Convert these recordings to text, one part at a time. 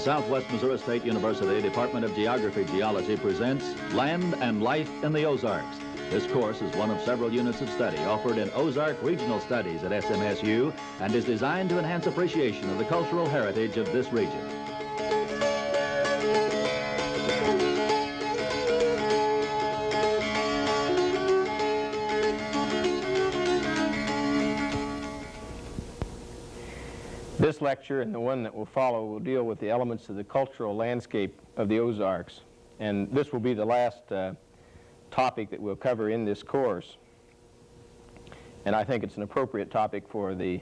Southwest Missouri State University Department of Geography-Geology presents Land and Life in the Ozarks. This course is one of several units of study offered in Ozark Regional Studies at SMSU and is designed to enhance appreciation of the cultural heritage of this region. This lecture and the one that will follow will deal with the elements of the cultural landscape of the Ozarks, and this will be the last topic that we'll cover in this course. And I think it's an appropriate topic for the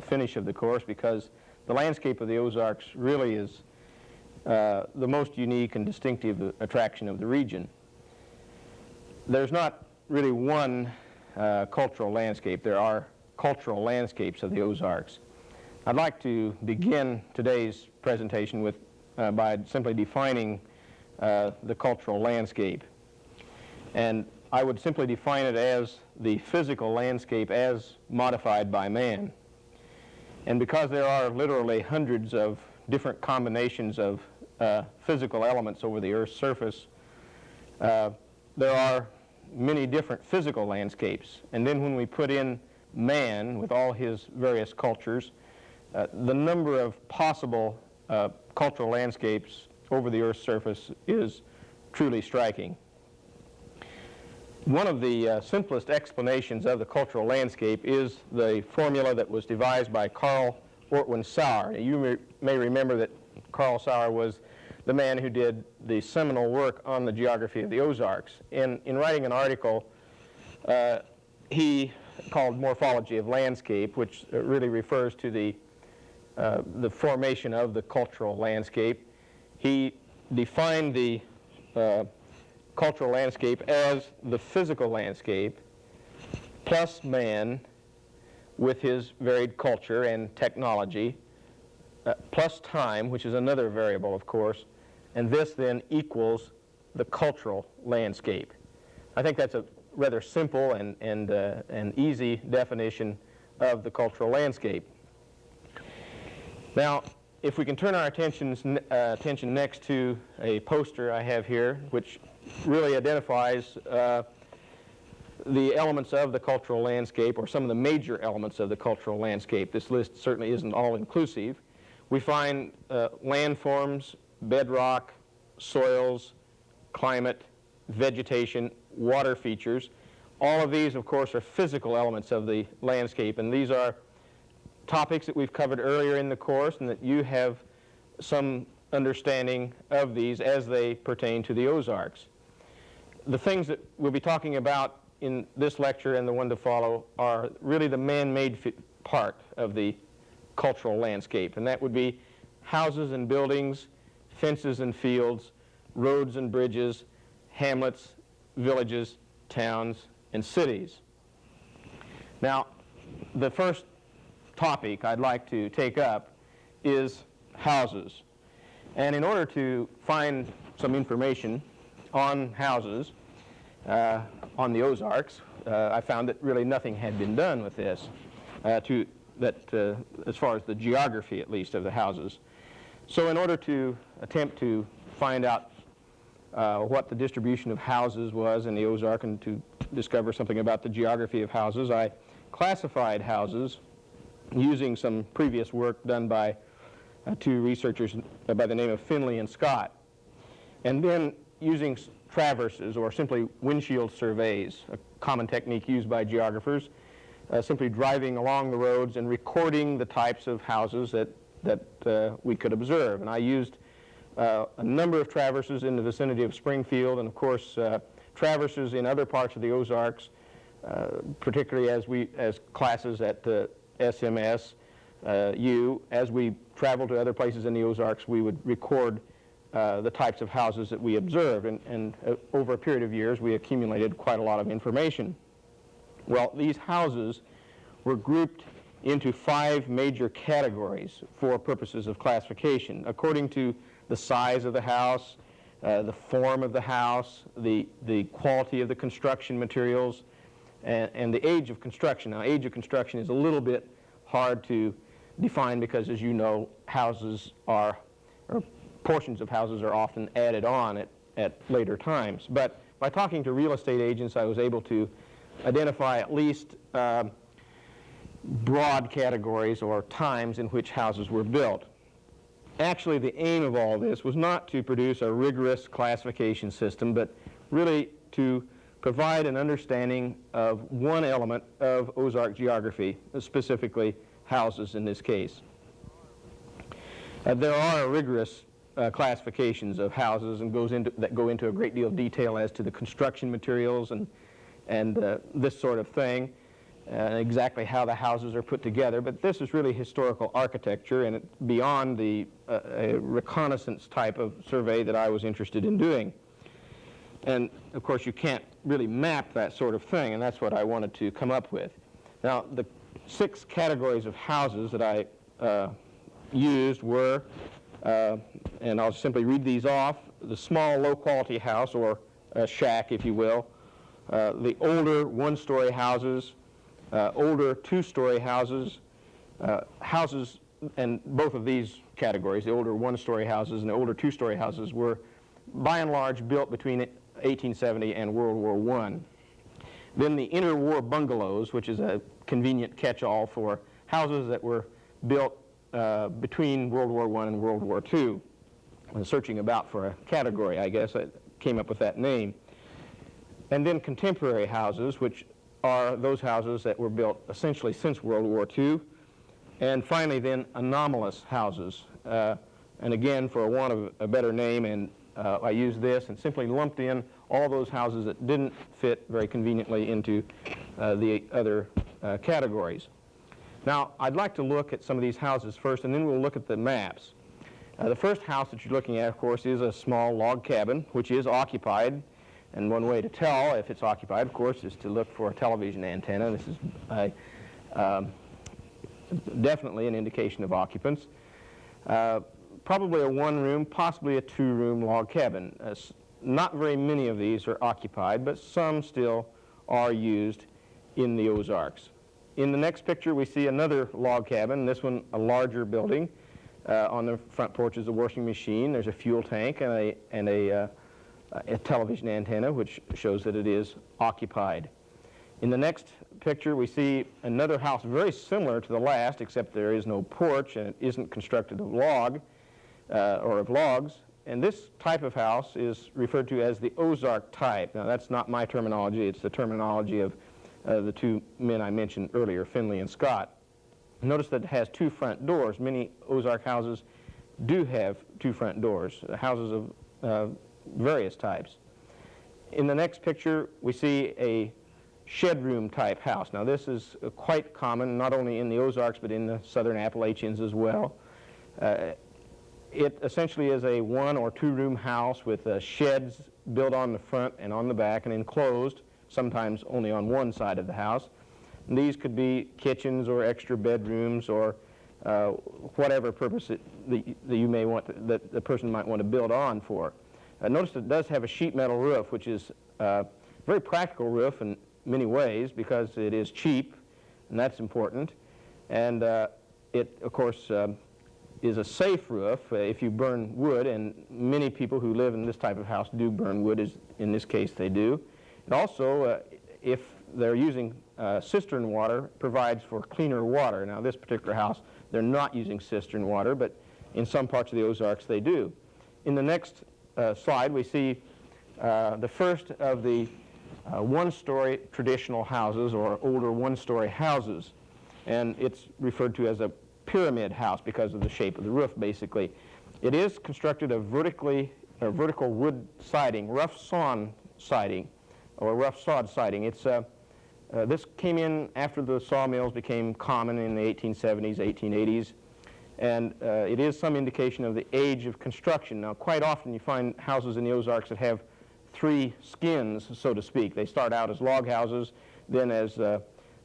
finish of the course because the landscape of the Ozarks really is the most unique and distinctive attraction of the region. There's not really one cultural landscape. There are cultural landscapes of the Ozarks. I'd like to begin today's presentation with by simply defining the cultural landscape. And I would simply define it as the physical landscape as modified by man. And because there are literally hundreds of different combinations of physical elements over the Earth's surface, there are many different physical landscapes. And then when we put in man with all his various cultures, the number of possible cultural landscapes over the Earth's surface is truly striking. One of the simplest explanations of the cultural landscape is the formula that was devised by Carl Ortwin Sauer. You may remember that Carl Sauer was the man who did the seminal work on the geography of the Ozarks. In writing an article, he called Morphology of Landscape, which really refers to the formation of the cultural landscape. He defined the cultural landscape as the physical landscape plus man with his varied culture and technology plus time, which is another variable, of course, and this then equals the cultural landscape. I think that's a rather simple and easy definition of the cultural landscape. Now, if we can turn our attention next to a poster I have here, which really identifies the elements of the cultural landscape, or some of the major elements of the cultural landscape. This list certainly isn't all-inclusive. We find landforms, bedrock, soils, climate, vegetation, water features. All of these, of course, are physical elements of the landscape, and these are topics that we've covered earlier in the course and that you have some understanding of these as they pertain to the Ozarks. The things that we'll be talking about in this lecture and the one to follow are really the man-made part of the cultural landscape, and that would be houses and buildings, fences and fields, roads and bridges, hamlets, villages, towns, and cities. Now, the first topic I'd like to take up is houses. And in order to find some information on houses on the Ozarks, I found that really nothing had been done with this, as far as the geography, at least, of the houses. So in order to attempt to find out what the distribution of houses was in the Ozark and to discover something about the geography of houses, I classified houses using some previous work done by two researchers by the name of Finley and Scott. And then using traverses, or simply windshield surveys, a common technique used by geographers, simply driving along the roads and recording the types of houses that we could observe. And I used a number of traverses in the vicinity of Springfield, and of course traverses in other parts of the Ozarks, particularly as classes at SMSU. As we traveled to other places in the Ozarks, we would record the types of houses that we observed, and over a period of years we accumulated quite a lot of information. Well, these houses were grouped into 5 major categories for purposes of classification, according to the size of the house, the form of the house, the quality of the construction materials, and the age of construction. Now, age of construction is a little bit hard to define because, as you know, houses are or portions of houses are often added on at later times. But by talking to real estate agents, I was able to identify at least broad categories or times in which houses were built. Actually, the aim of all this was not to produce a rigorous classification system, but really to provide an understanding of one element of Ozark geography, specifically houses in this case. There are rigorous classifications of houses and that go into a great deal of detail as to the construction materials and this sort of thing, exactly how the houses are put together. But this is really historical architecture, and it's beyond the reconnaissance type of survey that I was interested in doing. And of course, you can't really map that sort of thing, and that's what I wanted to come up with. Now, the 6 categories of houses that I used were, and I'll simply read these off: the small, low-quality house, or shack, if you will, the older one-story houses, older two-story houses, houses, and both of these categories, the older one-story houses and the older two-story houses, were by and large built between 1870 and World War I. Then the interwar bungalows, which is a convenient catch-all for houses that were built between World War I and World War II. I was searching about for a category, I guess. I came up with that name. And then contemporary houses, which are those houses that were built essentially since World War II. And finally, then, anomalous houses. And again, for want of a better name, and I used this and simply lumped in all those houses that didn't fit very conveniently into the other categories. Now, I'd like to look at some of these houses first, and then we'll look at the maps. The first house that you're looking at, of course, is a small log cabin, which is occupied. And one way to tell if it's occupied, of course, is to look for a television antenna. This is definitely an indication of occupants. Probably a one-room, possibly a two-room log cabin. Not very many of these are occupied, but some still are used in the Ozarks. In the next picture, we see another log cabin, this one a larger building. On the front porch is a washing machine. There's a fuel tank and a television antenna, which shows that it is occupied. In the next picture, we see another house very similar to the last, except there is no porch and it isn't constructed of log or of logs. And this type of house is referred to as the Ozark Type. Now, that's not my terminology. It's the terminology of the two men I mentioned earlier, Finley and Scott. Notice that it has 2 front doors. Many Ozark houses do have 2 front doors, houses of various types. In the next picture, we see a shed room type house. Now, this is quite common, not only in the Ozarks, but in the southern Appalachians as well. It essentially is a 1 or 2 room house with sheds built on the front and on the back and enclosed, sometimes only on one side of the house. And these could be kitchens or extra bedrooms or whatever purpose that you may want that the person might want to build on for. Notice that it does have a sheet metal roof, which is a very practical roof in many ways because it is cheap, and that's important. And it, of course, is a safe roof if you burn wood, and many people who live in this type of house do burn wood, as in this case they do. And also, if they're using cistern water, provides for cleaner water. Now, this particular house, they're not using cistern water, but in some parts of the Ozarks they do. In the next slide, we see the first of the one-story traditional houses, or older one-story houses. And it's referred to as a pyramid house because of the shape of the roof, basically. It is constructed of vertical wood siding, rough sawn siding, or rough sawed siding. It's this came in after the sawmills became common in the 1870s, 1880s, and it is some indication of the age of construction. Now, quite often you find houses in the Ozarks that have 3 skins, so to speak. They start out as log houses, then as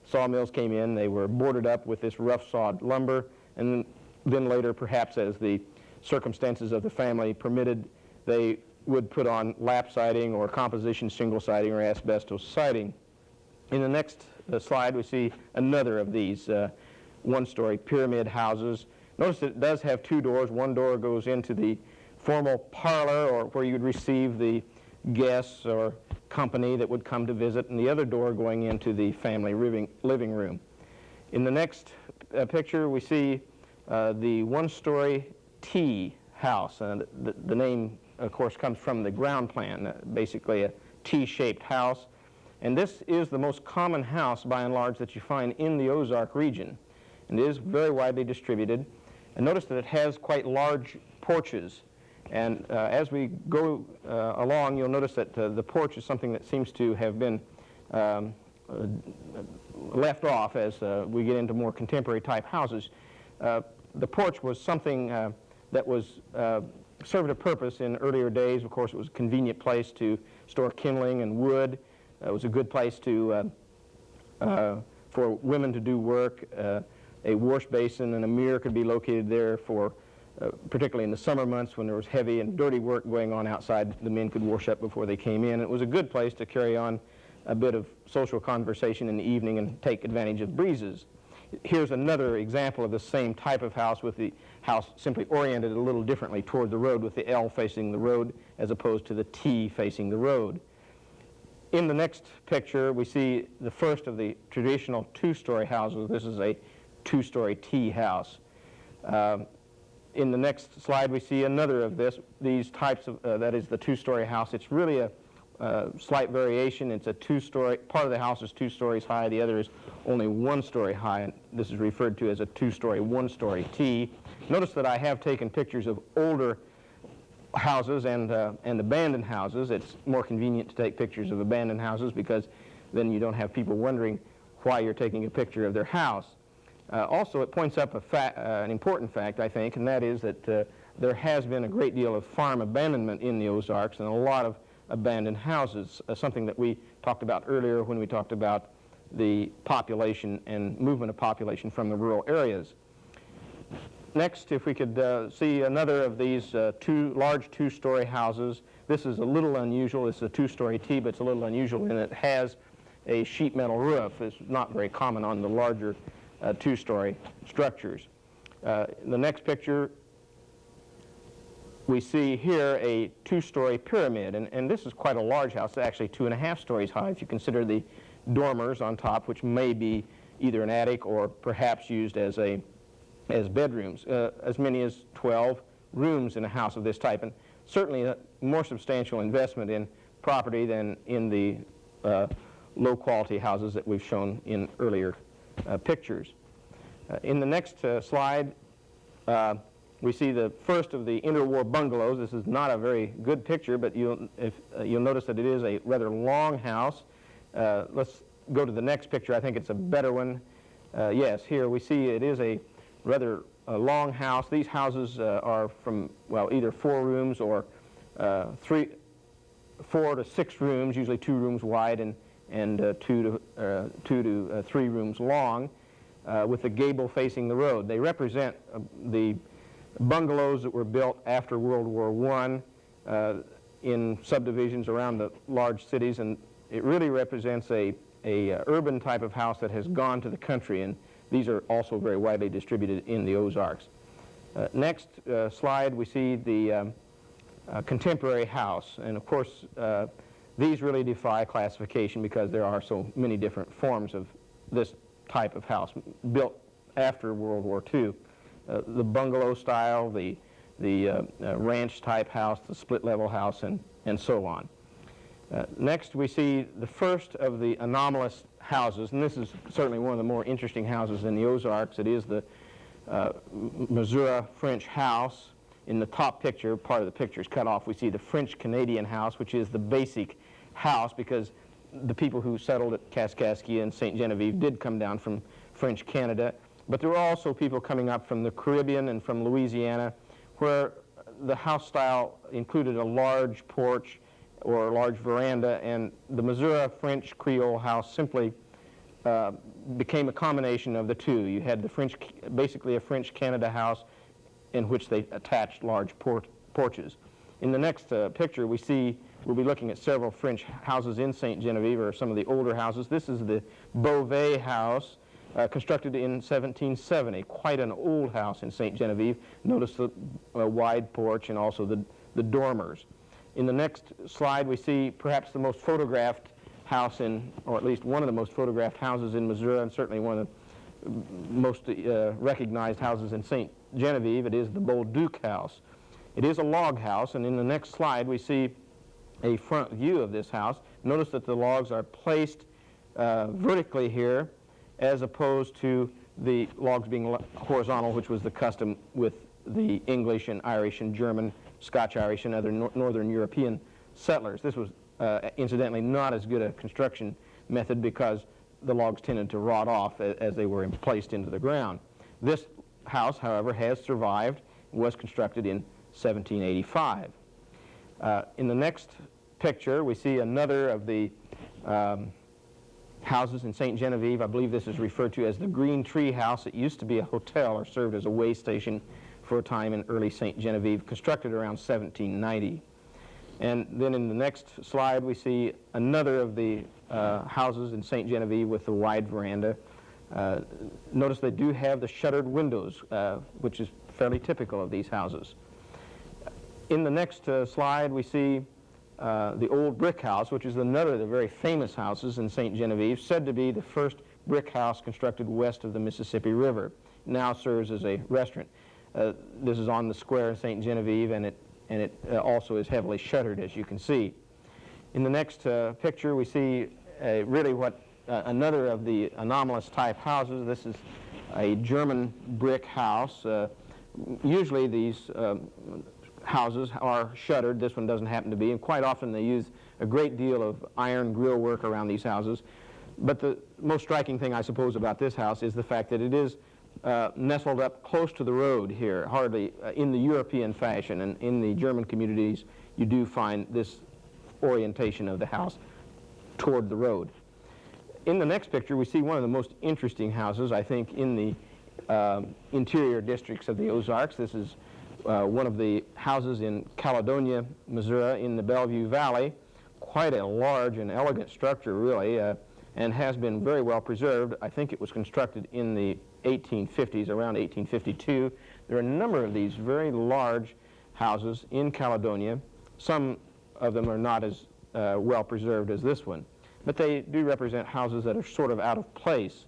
sawmills came in, they were boarded up with this rough sawed lumber, and then later, perhaps as the circumstances of the family permitted, they would put on lap siding or composition shingle siding or asbestos siding. In the next slide, we see another of these one-story pyramid houses. Notice that it does have two doors. One door goes into the formal parlor, or where you'd receive the guests or company that would come to visit, and the other door going into the family living room. In the next picture, we see the one-story T house. The name, of course, comes from the ground plan, basically a T-shaped house. And this is the most common house, by and large, that you find in the Ozark region. And it is very widely distributed. And notice that it has quite large porches. And as we go along, you'll notice that the porch is something that seems to have been left off as we get into more contemporary type houses. The porch was something that was served a purpose in earlier days. Of course, it was a convenient place to store kindling and wood. It was a good place to for women to do work. A wash basin and a mirror could be located there for particularly in the summer months when there was heavy and dirty work going on outside. The men could wash up before they came in. It was a good place to carry on a bit of social conversation in the evening and take advantage of breezes. Here's another example of the same type of house, with the house simply oriented a little differently toward the road, with the L facing the road as opposed to the T facing the road. In the next picture, we see the first of the traditional two-story houses. This is a two-story T house. In the next slide, we see another of these types of, that is the two-story house. It's really a slight variation. It's a two-story, part of the house is 2 stories high, the other is only 1 story high, and this is referred to as a two-story, one-story T. Notice that I have taken pictures of older houses and abandoned houses. It's more convenient to take pictures of abandoned houses because then you don't have people wondering why you're taking a picture of their house. Also, it points up an important fact, I think, and that is that there has been a great deal of farm abandonment in the Ozarks and a lot of abandoned houses, something that we talked about earlier when we talked about the population and movement of population from the rural areas. Next, if we could see another of these large two-story houses. This is a little unusual. It's a two-story T, but it's a little unusual, and it has a sheet metal roof. It's not very common on the larger two-story structures. In the next picture, we see here a two-story pyramid, and this is quite a large house. It's actually 2.5 stories high if you consider the dormers on top, which may be either an attic or perhaps used as bedrooms. As many as 12 rooms in a house of this type, and certainly a more substantial investment in property than in the low-quality houses that we've shown in earlier pictures. In the next slide, we see the first of the interwar bungalows. This is not a very good picture, but you'll notice that it is a rather long house. Let's go to the next picture. I think it's a better one. Yes, here we see it is a rather long house. These houses are from, well, either 4 rooms or 4 to 6 rooms, usually 2 rooms wide and 2 to 3 rooms long, with the gable facing the road. They represent the bungalows that were built after World War I in subdivisions around the large cities, and it really represents a urban type of house that has gone to the country, and these are also very widely distributed in the Ozarks. Next slide, we see the contemporary house, and of course these really defy classification because there are so many different forms of this type of house built after World War II. The bungalow style, the ranch type house, the split level house, and so on. Next we see the first of the anomalous houses, and this is certainly one of the more interesting houses in the Ozarks. It is the Missouri French house. In the top picture, part of the picture is cut off, we see the French-Canadian house, which is the basic house because the people who settled at Kaskaskia and St. Genevieve did come down from French Canada, but there were also people coming up from the Caribbean and from Louisiana, where the house style included a large porch or a large veranda, and the Missouri French Creole house simply became a combination of the two. You had the French, basically a French Canada house in which they attached large porches. In the next picture, we'll be looking at several French houses in St. Genevieve, or some of the older houses. This is the Beauvais house. constructed in 1770. Quite an old house in St. Genevieve. Notice the wide porch and also the dormers. In the next slide, we see perhaps the most photographed house or at least one of the most photographed houses in Missouri, and certainly one of the most recognized houses in St. Genevieve. It is the Bolduc House. It is a log house, and in the next slide, we see a front view of this house. Notice that the logs are placed vertically here, as opposed to the logs being horizontal, which was the custom with the English and Irish and German, Scotch-Irish, and other Northern European settlers. This was incidentally not as good a construction method because the logs tended to rot off as they were placed into the ground. This house, however, has survived, was constructed in 1785. In the next picture, we see another of the houses in St. Genevieve. I believe this is referred to as the Green Tree House. It used to be a hotel or served as a way station for a time in early St. Genevieve, constructed around 1790. And then in the next slide, we see another of the houses in St. Genevieve with the wide veranda. Notice they do have the shuttered windows, which is fairly typical of these houses. In the next slide, we see the old brick house, which is another of the very famous houses in St. Genevieve, said to be the first brick house constructed west of the Mississippi River. It now serves as a restaurant. This is on the square in St. Genevieve, and it also is heavily shuttered, as you can see. In the next picture, we see really another of the anomalous type houses. This is a German brick house. Usually these houses are shuttered. This one doesn't happen to be, and quite often they use a great deal of iron grill work around these houses. But the most striking thing, I suppose, about this house is the fact that it is nestled up close to the road here, hardly in the European fashion. And in the German communities, you do find this orientation of the house toward the road. In the next picture, we see one of the most interesting houses, I think, in the interior districts of the Ozarks. This is one of the houses in Caledonia, Missouri, in the Bellevue Valley. Quite a large and elegant structure, really, and has been very well preserved. I think it was constructed in the 1850s, around 1852. There are a number of these very large houses in Caledonia. Some of them are not as well preserved as this one, but they do represent houses that are sort of out of place.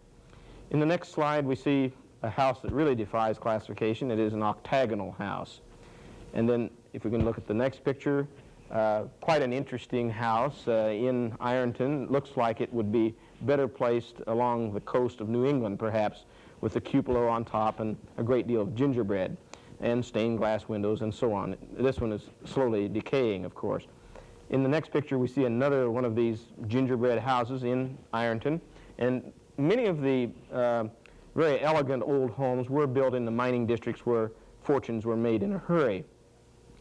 In the next slide, we see a house that really defies classification. It is an octagonal house. And then if we can look at the next picture, quite an interesting house in Ironton. It looks like it would be better placed along the coast of New England, perhaps, with the cupola on top and a great deal of gingerbread and stained glass windows and so on. This one is slowly decaying, of course. In the next picture, we see another one of these gingerbread houses in Ironton. And many of the very elegant old homes were built in the mining districts where fortunes were made in a hurry.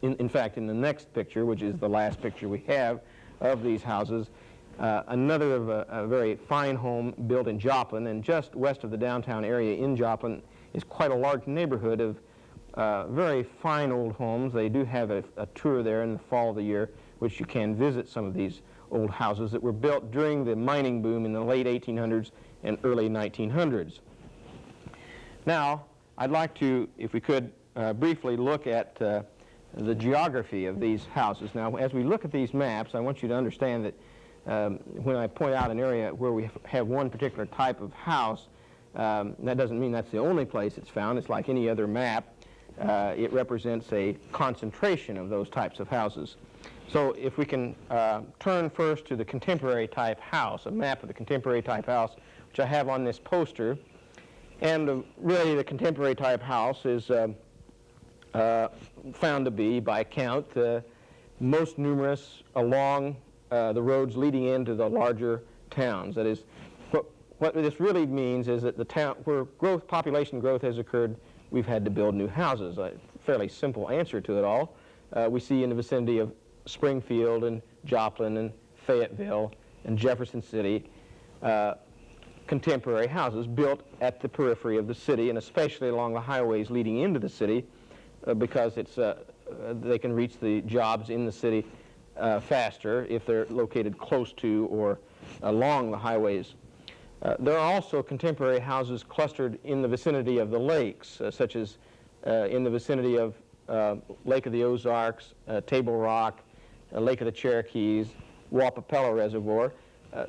In fact, in the next picture, which is the last picture we have of these houses, another of a very fine home built in Joplin, and just west of the downtown area in Joplin is quite a large neighborhood of very fine old homes. They do have a tour there in the fall of the year, which you can visit some of these old houses that were built during the mining boom in the late 1800s and early 1900s. Now, I'd like to, if we could, briefly look at the geography of these houses. Now, as we look at these maps, I want you to understand that when I point out an area where we have one particular type of house, that doesn't mean that's the only place it's found. It's like any other map. It represents a concentration of those types of houses. So if we can turn first to the contemporary type house, a map of the contemporary type house, which I have on this poster. And really the contemporary type house is found to be, by count, most numerous along the roads leading into the larger towns. That is, what this really means is that the town where population growth has occurred, we've had to build new houses. A fairly simple answer to it all. We see in the vicinity of Springfield and Joplin and Fayetteville and Jefferson City contemporary houses built at the periphery of the city, and especially along the highways leading into the city, because they can reach the jobs in the city faster if they're located close to or along the highways. There are also contemporary houses clustered in the vicinity of the lakes, such as in the vicinity of Lake of the Ozarks, Table Rock, Lake of the Cherokees, Wapapello Reservoir.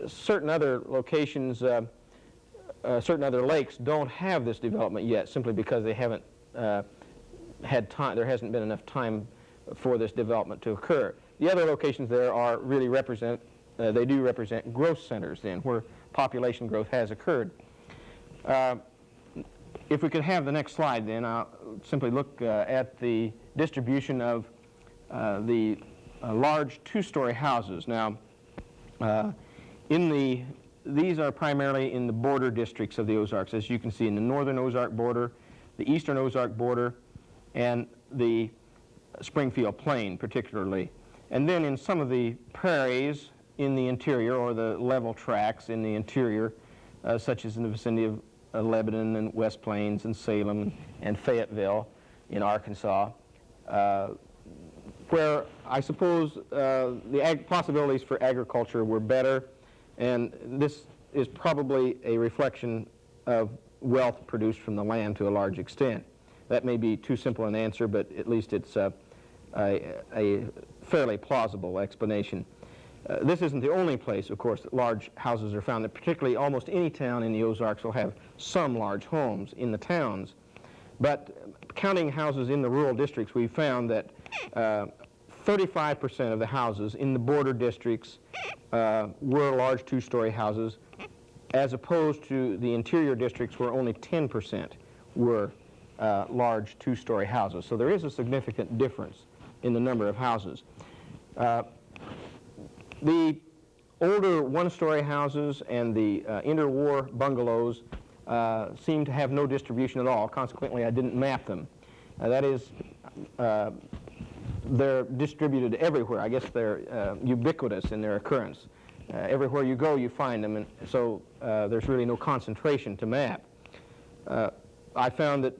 Certain other locations, certain other lakes don't have this development yet, simply because they haven't had time. There hasn't been enough time for this development to occur. The other locations there are really they do represent growth centers then, where population growth has occurred. If we could have the next slide, then I'll simply look at the distribution of the large two-story houses. Now, these are primarily in the border districts of the Ozarks, as you can see, in the northern Ozark border, the eastern Ozark border, and the Springfield Plain particularly. And then in some of the prairies in the interior, or the level tracts in the interior, such as in the vicinity of Lebanon and West Plains and Salem and Fayetteville in Arkansas, where I suppose the possibilities for agriculture were better, and this is probably a reflection of wealth produced from the land to a large extent. That may be too simple an answer, but at least it's a fairly plausible explanation. This isn't the only place, of course, that large houses are found. Particularly, almost any town in the Ozarks will have some large homes in the towns. But counting houses in the rural districts, we've found that 35% of the houses in the border districts were large two-story houses, as opposed to the interior districts where only 10% were large two-story houses. So there is a significant difference in the number of houses. The older one-story houses and the interwar bungalows seem to have no distribution at all. Consequently, I didn't map them. That is, they're distributed everywhere. I guess they're ubiquitous in their occurrence. Everywhere you go, you find them, and so there's really no concentration to map. I found that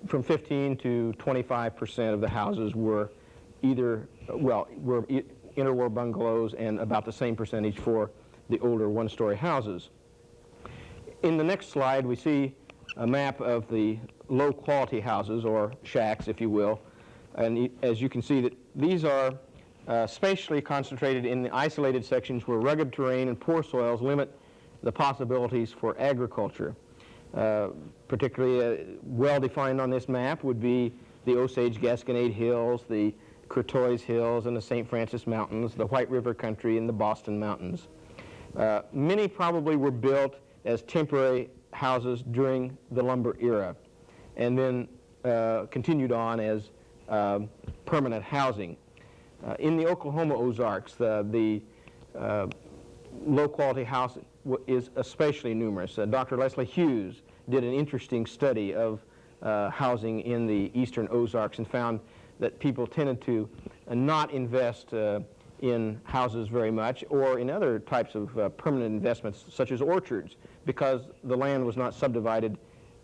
from 15 to 25% of the houses were were interwar bungalows, and about the same percentage for the older one-story houses. In the next slide, we see a map of the low-quality houses, or shacks, if you will. And as you can see, that these are spatially concentrated in the isolated sections where rugged terrain and poor soils limit the possibilities for agriculture. Particularly well-defined on this map would be the Osage-Gasconade Hills, the Courtois Hills, and the St. Francis Mountains, the White River Country, and the Boston Mountains. Many probably were built as temporary houses during the lumber era, and then continued on as permanent housing. In the Oklahoma Ozarks, the low-quality house is especially numerous. Dr. Leslie Hughes did an interesting study of housing in the eastern Ozarks and found that people tended to not invest in houses very much, or in other types of permanent investments, such as orchards, because the land was not subdivided.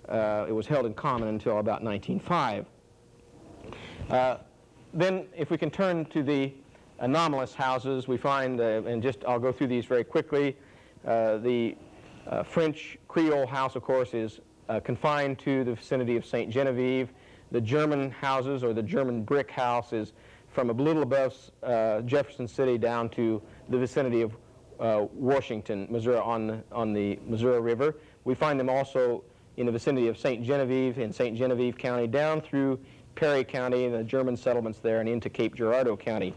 It was held in common until about 1905. Then, if we can turn to the anomalous houses, we find, and I'll go through these very quickly. The French Creole house, of course, is confined to the vicinity of St. Genevieve. The German houses, or the German brick house, is from a little above Jefferson City down to the vicinity of Washington, Missouri, on the Missouri River. We find them also in the vicinity of St. Genevieve in St. Genevieve County, down through Perry County and the German settlements there, and into Cape Girardeau County.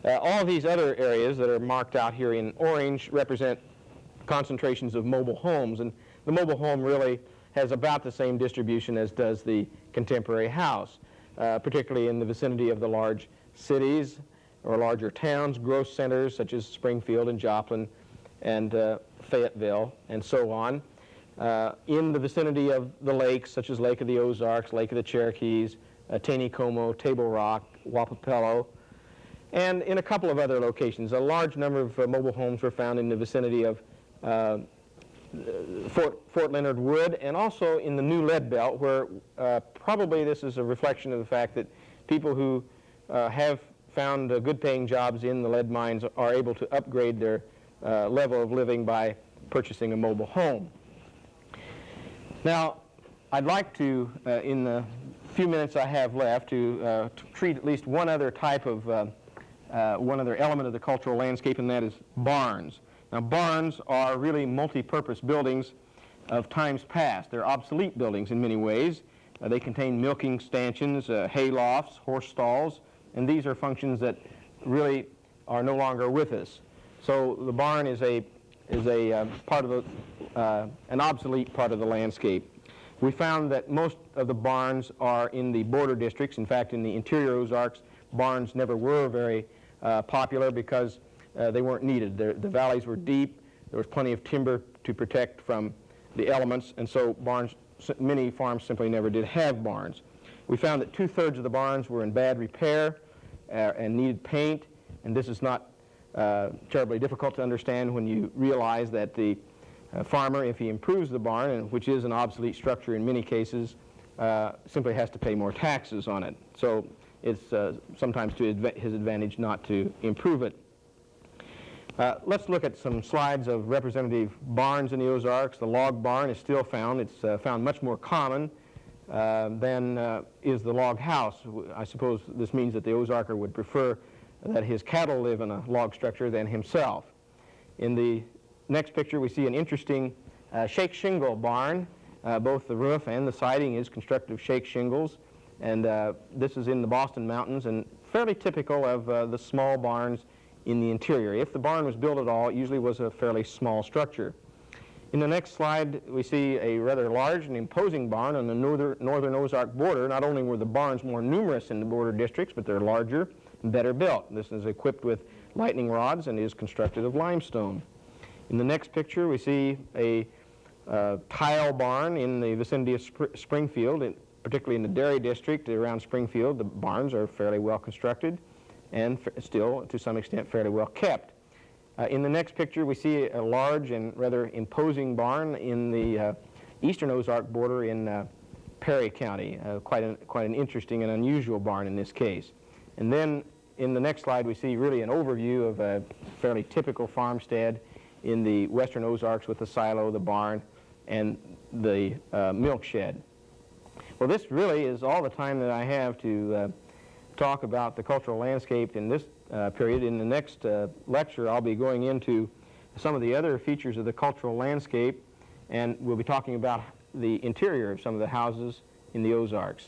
All of these other areas that are marked out here in orange represent concentrations of mobile homes, and the mobile home really has about the same distribution as does the contemporary house, particularly in the vicinity of the large cities or larger towns, growth centers such as Springfield and Joplin and Fayetteville and so on. In the vicinity of the lakes, such as Lake of the Ozarks, Lake of the Cherokees, Taneycomo, Table Rock, Wapapello, and in a couple of other locations. A large number of mobile homes were found in the vicinity of Fort Leonard Wood, and also in the New Lead Belt, where probably this is a reflection of the fact that people who have found good-paying jobs in the lead mines are able to upgrade their level of living by purchasing a mobile home. Now, I'd like to, in the few minutes I have left, to treat at least one other type of, one other element of the cultural landscape, and that is barns. Now, barns are really multi-purpose buildings of times past. They're obsolete buildings in many ways. They contain milking stanchions, hay lofts, horse stalls, and these are functions that really are no longer with us. So the barn is a part of the, an obsolete part of the landscape. We found that most of the barns are in the border districts. In fact, in the interior Ozarks, barns never were very popular because they weren't needed. The valleys were deep. There was plenty of timber to protect from the elements, and so barns, many farms simply never did have barns. We found that 2/3 of the barns were in bad repair and needed paint, and this is not terribly difficult to understand when you realize that the farmer, if he improves the barn, and which is an obsolete structure in many cases, simply has to pay more taxes on it. So it's sometimes to his advantage not to improve it. Let's look at some slides of representative barns in the Ozarks. The log barn is still found. It's found much more common than is the log house. I suppose this means that the Ozarker would prefer that his cattle live in a log structure than himself. In the next picture, we see an interesting shake shingle barn. Both the roof and the siding is constructed of shake shingles, and this is in the Boston Mountains and fairly typical of the small barns in the interior. If the barn was built at all, it usually was a fairly small structure. In the next slide, we see a rather large and imposing barn on the northern Ozark border. Not only were the barns more numerous in the border districts, but they're larger and better built. This is equipped with lightning rods and is constructed of limestone. In the next picture, we see a tile barn in the vicinity of Springfield, particularly in the dairy district around Springfield. The barns are fairly well constructed and still, to some extent, fairly well kept. In the next picture, we see a large and rather imposing barn in the eastern Ozark border in Perry County. Quite an interesting and unusual barn in this case. And then in the next slide, we see really an overview of a fairly typical farmstead in the western Ozarks with the silo, the barn, and the milk shed. Well, this really is all the time that I have to talk about the cultural landscape in this period. In the next lecture, I'll be going into some of the other features of the cultural landscape, and we'll be talking about the interior of some of the houses in the Ozarks.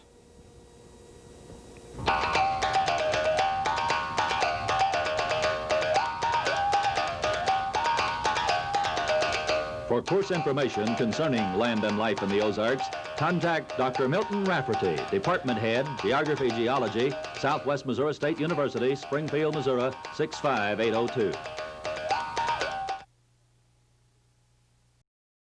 For course information concerning land and life in the Ozarks, contact Dr. Milton Rafferty, Department Head, Geography Geology, Southwest Missouri State University, Springfield, Missouri, 65802.